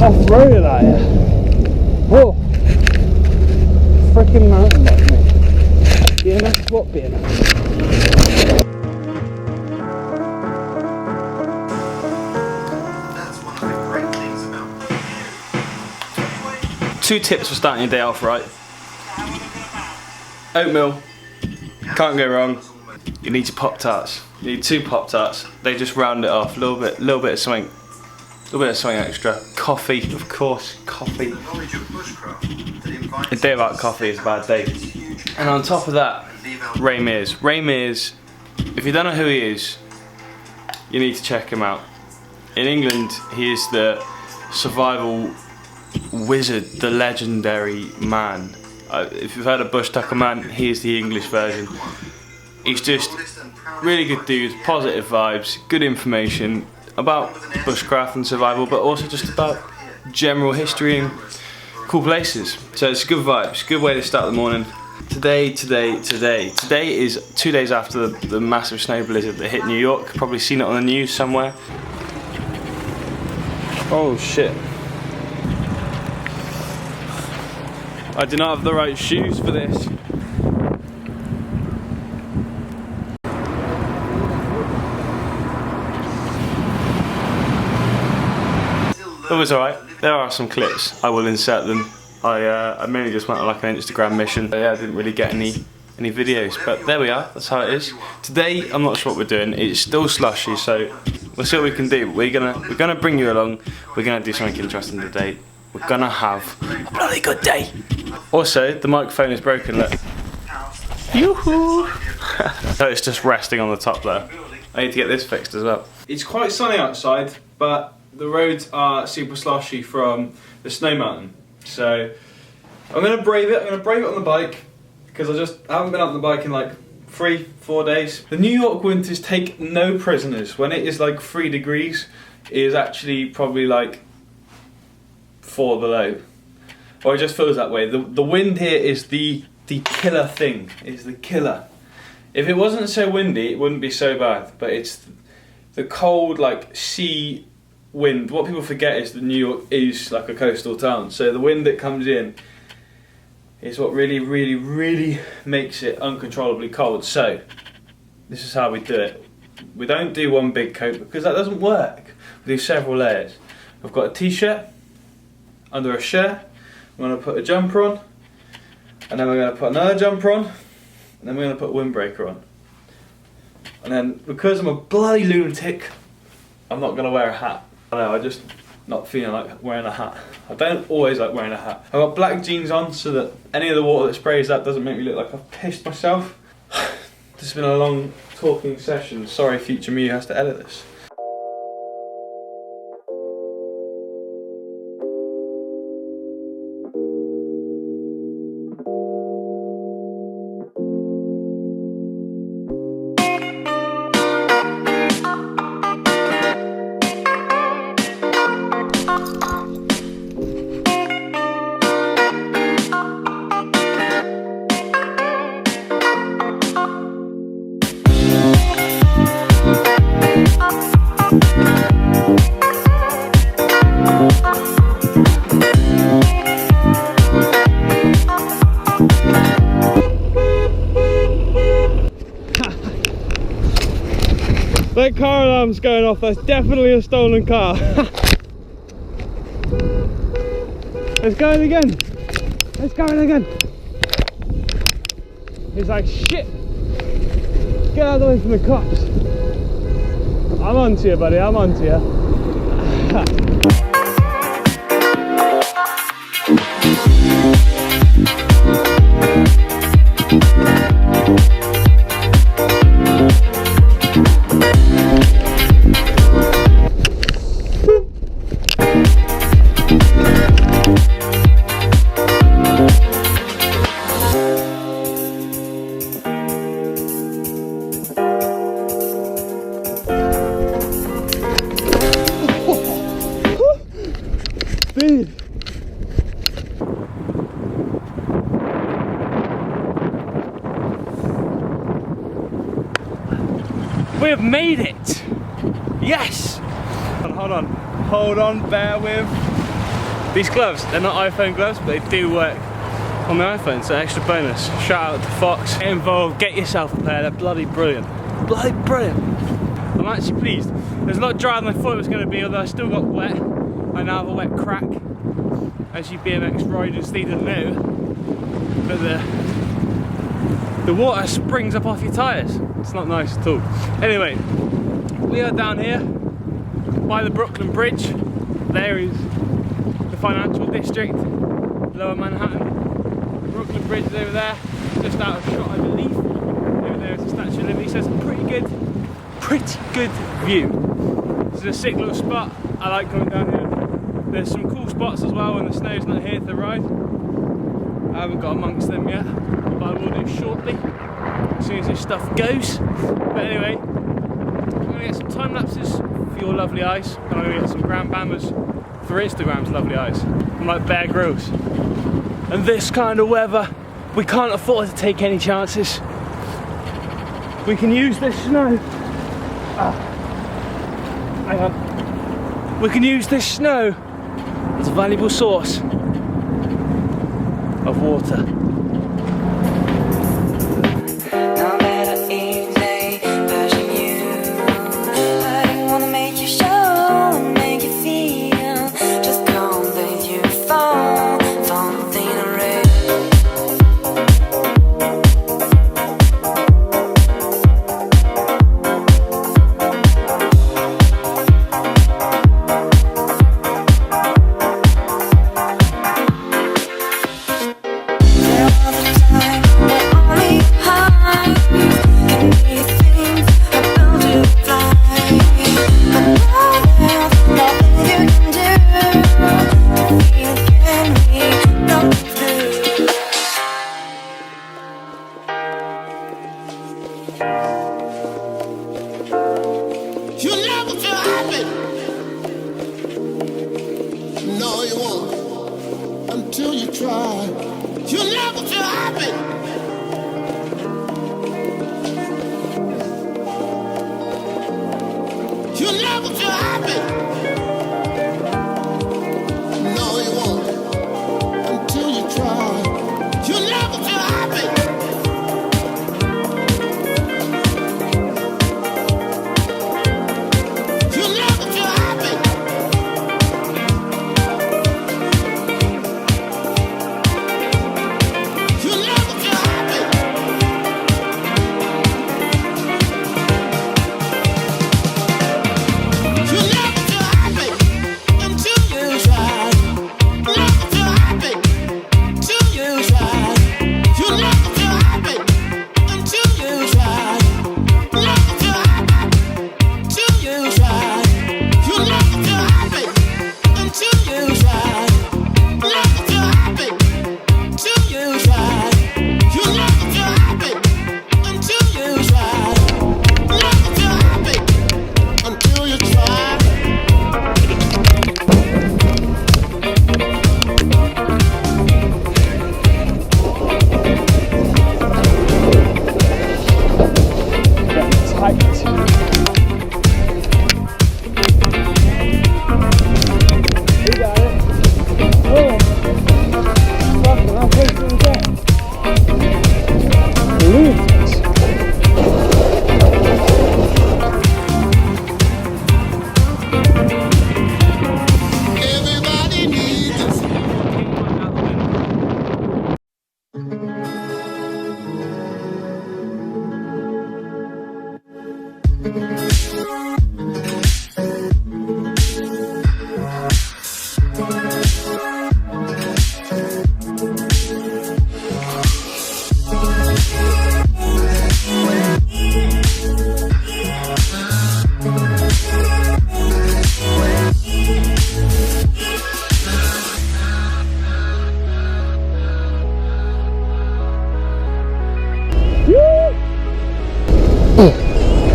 off-road out here. Whoa! Freaking mountain bike, mate. BMX, what BMX? That's one of the great things about. Two tips for starting your day off right. Oatmeal, can't go wrong. You need your Pop-Tarts. You need 2 Pop-Tarts. They just round it off. A little bit of something extra. Coffee, of course, coffee. A day without coffee is a bad day. And on top of that, Ray Mears. Ray Mears, if you don't know who he is, you need to check him out. In England, he is the survival wizard, the legendary man. If you've heard of Bush Tucker Man, he is the English version. He's just really good dude, positive vibes, good information about bushcraft and survival, but also just about general history and cool places. So it's good vibes, good way to start the morning. Today is 2 days after the massive snow blizzard that hit New York. Probably seen it on the news somewhere. Oh shit. I do not have the right shoes for this. It was alright. There are some clips. I will insert them. I mainly just went on like an Instagram mission. Yeah, I didn't really get any videos, but there we are. That's how it is. Today, I'm not sure what we're doing. It's still slushy, so we'll see what we can do. We're gonna bring you along. We're gonna do something interesting today. We're gonna have a bloody good day. Also, the microphone is broken. Look. Yoo-hoo! So it's just resting on the top there. I need to get this fixed as well. It's quite sunny outside, but the roads are super slushy from the snow mountain. So I'm gonna brave it. I'm gonna brave it on the bike because I haven't been out on the bike in like 3-4 days. The New York winters take no prisoners. When it is like 3 degrees, it is actually probably like 4 below. Or it just feels that way. The wind here is the killer thing. It's the killer. If it wasn't so windy, it wouldn't be so bad. But it's the cold, like sea wind. What people forget is that New York is like a coastal town. So the wind that comes in is what really makes it uncontrollably cold. So this is how we do it. We don't do one big coat because that doesn't work. We do several layers. I've got a t-shirt under a shirt. I'm going to put a jumper on, and then we're going to put another jumper on, and then we're going to put a windbreaker on. And then, because I'm a bloody lunatic, I'm not going to wear a hat. I know, I'm just not feeling like wearing a hat. I don't always like wearing a hat. I've got black jeans on so that any of the water that sprays that doesn't make me look like I've pissed myself. This has been a long talking session. Sorry, future me who has to edit this. That car alarm's going off. That's definitely a stolen car. It's going again. It's going again. He's like, shit. Get out of the way from the cops. I'm on to you, buddy. I'm on to you. Dude. We have made it! Yes! Hold on, bear with. These gloves, they're not iPhone gloves, but they do work on the iPhone, so extra bonus. Shout out to Fox. Get involved, get yourself a pair, they're bloody brilliant. Bloody brilliant. I'm actually pleased. There's a lot drier than I thought it was going to be, although I still got wet. I now have a wet crack. As you BMX riders didn't know, but the water springs up off your tyres. It's not nice at all. Anyway, we are down here by the Brooklyn Bridge. There is the financial district, Lower Manhattan. The Brooklyn Bridge is over there, just out of shot, I believe. Over there is the Statue of Liberty, so it's a pretty good view. This is a sick little spot. I like coming down here. There's some cool spots as well when the snow's not here to ride. I haven't got amongst them yet, but I will do shortly, as soon as this stuff goes. But anyway, I'm going to get some time lapses for your lovely eyes, and I'm going to get some Grand Bammers for Instagram's lovely eyes. I'm like Bear Grylls. And this kind of weather, we can't afford to take any chances. We can use this snow. Hang on. We can use this snow as a valuable source of water. Until you try, you'll never feel happy. You'll never feel happy. No, you won't. Until you try, you'll never feel happy. You'll never feel happy.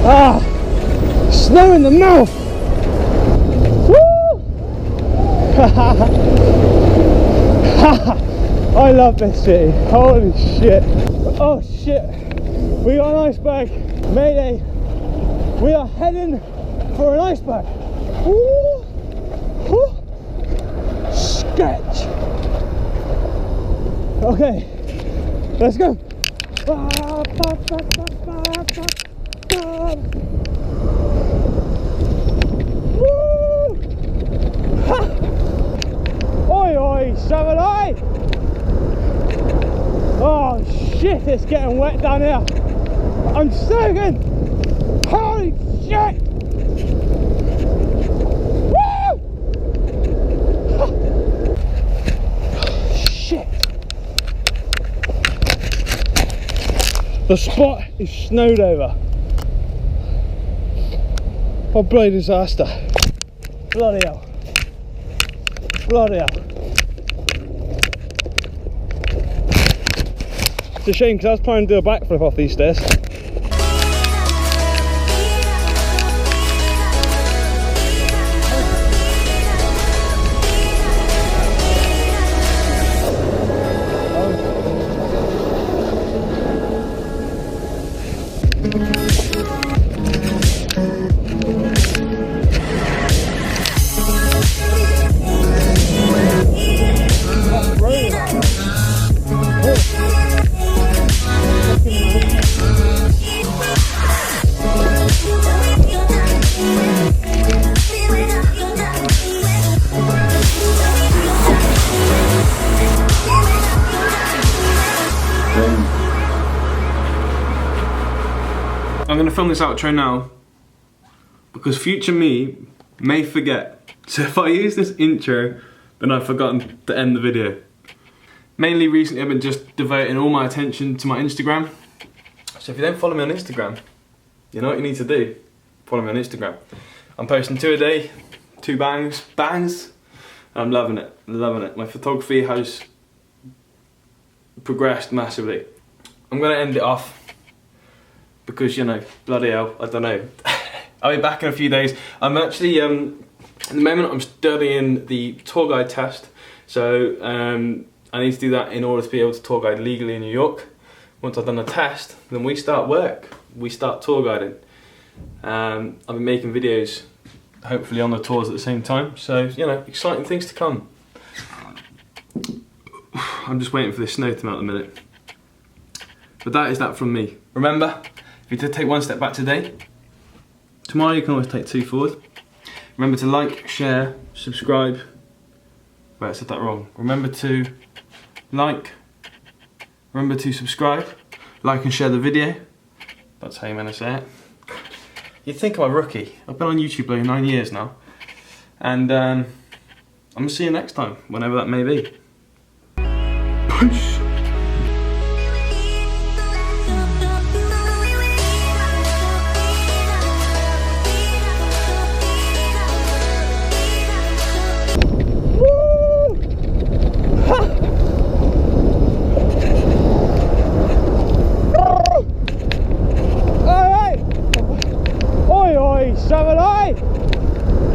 Ah, snow in the mouth. Woo! I love this city. Holy shit. Oh shit. We got an iceberg. Mayday. We are heading for an iceberg. Woo! Woo! sketch. Okay, let's go. Woo! Ha! Oi oi, samurai! Oh shit, it's getting wet down here. I'm soaking. Holy shit! Woo! Shit. The spot is snowed over. Oh, bloody disaster. Bloody hell. Bloody hell. It's a shame because I was planning to do a backflip off these stairs. I'm going to film this outro now because future me may forget. So if I use this intro, then I've forgotten to end the video. Mainly recently I've been just devoting all my attention to my Instagram. So if you don't follow me on Instagram, you know what you need to do. Follow me on Instagram. I'm posting 2 a day, 2 bangs. I'm loving it, loving it. My photography has progressed massively. I'm going to end it off because, you know, bloody hell, I don't know. I'll be back in a few days. I'm actually, at the moment I'm studying the tour guide test. So I need to do that in order to be able to tour guide legally in New York. Once I've done the test, then we start work. We start tour guiding. I'll be making videos, hopefully on the tours at the same time. So, you know, exciting things to come. I'm just waiting for this snow to melt a minute. But that is that from me. Remember, if you did take 1 step back today, tomorrow you can always take 2 forward. Remember to like, share, subscribe. Wait, I said that wrong. Remember to like, remember to subscribe, like and share the video. That's how you're meant to say it. You'd think I'm a rookie. I've been on YouTube for 9 years now. And I'm gonna see you next time, whenever that may be. Peace.